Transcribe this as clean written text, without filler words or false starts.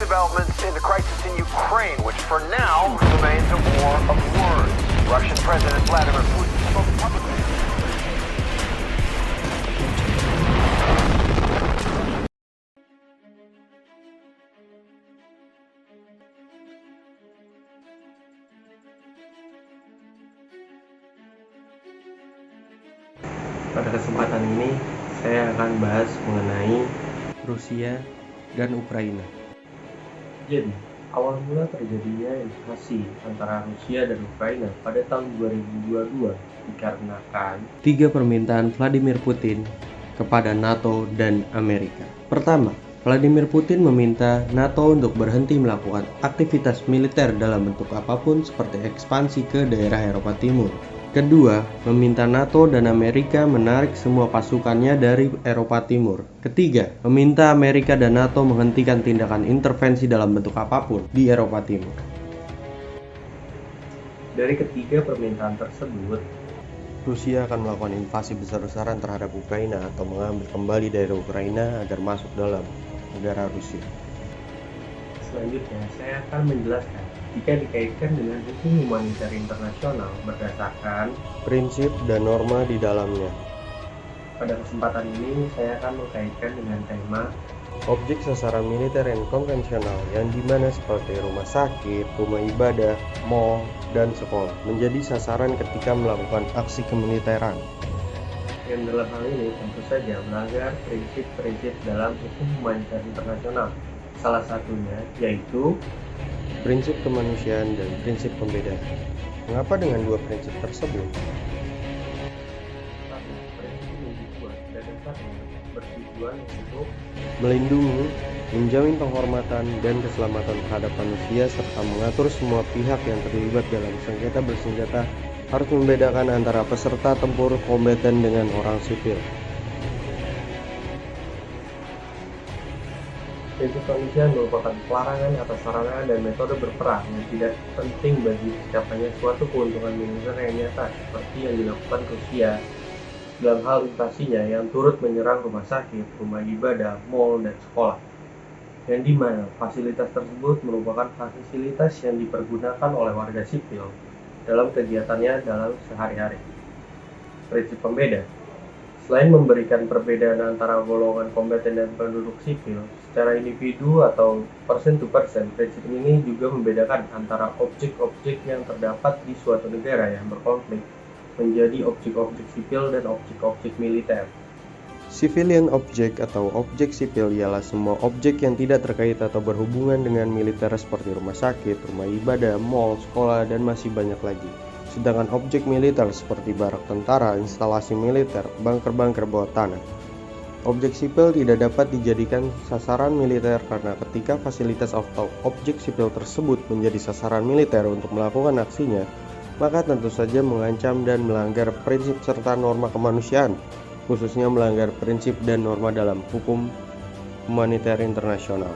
developments in the crisis in Ukraine, which for now remains a war of words. Russian President Vladimir Putin spoke publicly. Pada kesempatan ini, saya akan bahas mengenai Rusia dan Ukraina. Jadi, awal mula terjadinya invasi antara Rusia dan Ukraina pada tahun 2022 dikarenakan 3 permintaan Vladimir Putin kepada NATO dan Amerika. Pertama, Vladimir Putin meminta NATO untuk berhenti melakukan aktivitas militer dalam bentuk apapun seperti ekspansi ke daerah Eropa Timur. Kedua, meminta NATO dan Amerika menarik semua pasukannya dari Eropa Timur. Ketiga, meminta Amerika dan NATO menghentikan tindakan intervensi dalam bentuk apapun di Eropa Timur. Dari ketiga permintaan tersebut, Rusia akan melakukan invasi besar-besaran terhadap Ukraina atau mengambil kembali daerah Ukraina agar masuk dalam negara Rusia. Selanjutnya, saya akan menjelaskan jika dikaitkan dengan hukum humaniter internasional berdasarkan prinsip dan norma di dalamnya. Pada kesempatan ini, saya akan mengkaitkan dengan tema objek sasaran militer yang konvensional, yang dimana seperti rumah sakit, rumah ibadah, mal, dan sekolah menjadi sasaran ketika melakukan aksi kemiliteran. Yang dalam hal ini tentu saja melanggar prinsip-prinsip dalam hukum humaniter internasional. Salah satunya yaitu prinsip kemanusiaan dan prinsip pembeda. Mengapa dengan dua prinsip tersebut? Satu, prinsip yang dibuat dan dasarnya bertujuan untuk melindungi, menjamin penghormatan dan keselamatan terhadap manusia serta mengatur semua pihak yang terlibat dalam sengketa bersenjata harus membedakan antara peserta tempur kombatan dengan orang sipil. Prinsip kemanusiaan merupakan pelarangan atas sarana dan metode berperang yang tidak penting bagi tercapainya suatu keuntungan militer yang nyata seperti yang dilakukan Rusia dalam hal invasinya yang turut menyerang rumah sakit, rumah ibadah, mal, dan sekolah, yang dimana fasilitas tersebut merupakan fasilitas yang dipergunakan oleh warga sipil dalam kegiatannya dalam sehari-hari. Prinsip pembeda. Selain memberikan perbedaan antara golongan kombatan dan penduduk sipil secara individu atau person to person, prinsip ini juga membedakan antara objek-objek yang terdapat di suatu negara yang berkonflik menjadi objek-objek sipil dan objek-objek militer. Civilian object atau objek sipil ialah semua objek yang tidak terkait atau berhubungan dengan militer seperti rumah sakit, rumah ibadah, mal, sekolah, dan masih banyak lagi. Sedangkan objek militer seperti barak tentara, instalasi militer, bunker-bunker bawah tanah. Objek sipil tidak dapat dijadikan sasaran militer karena ketika fasilitas atau objek sipil tersebut menjadi sasaran militer untuk melakukan aksinya, maka tentu saja mengancam dan melanggar prinsip serta norma kemanusiaan, khususnya melanggar prinsip dan norma dalam hukum humaniter internasional.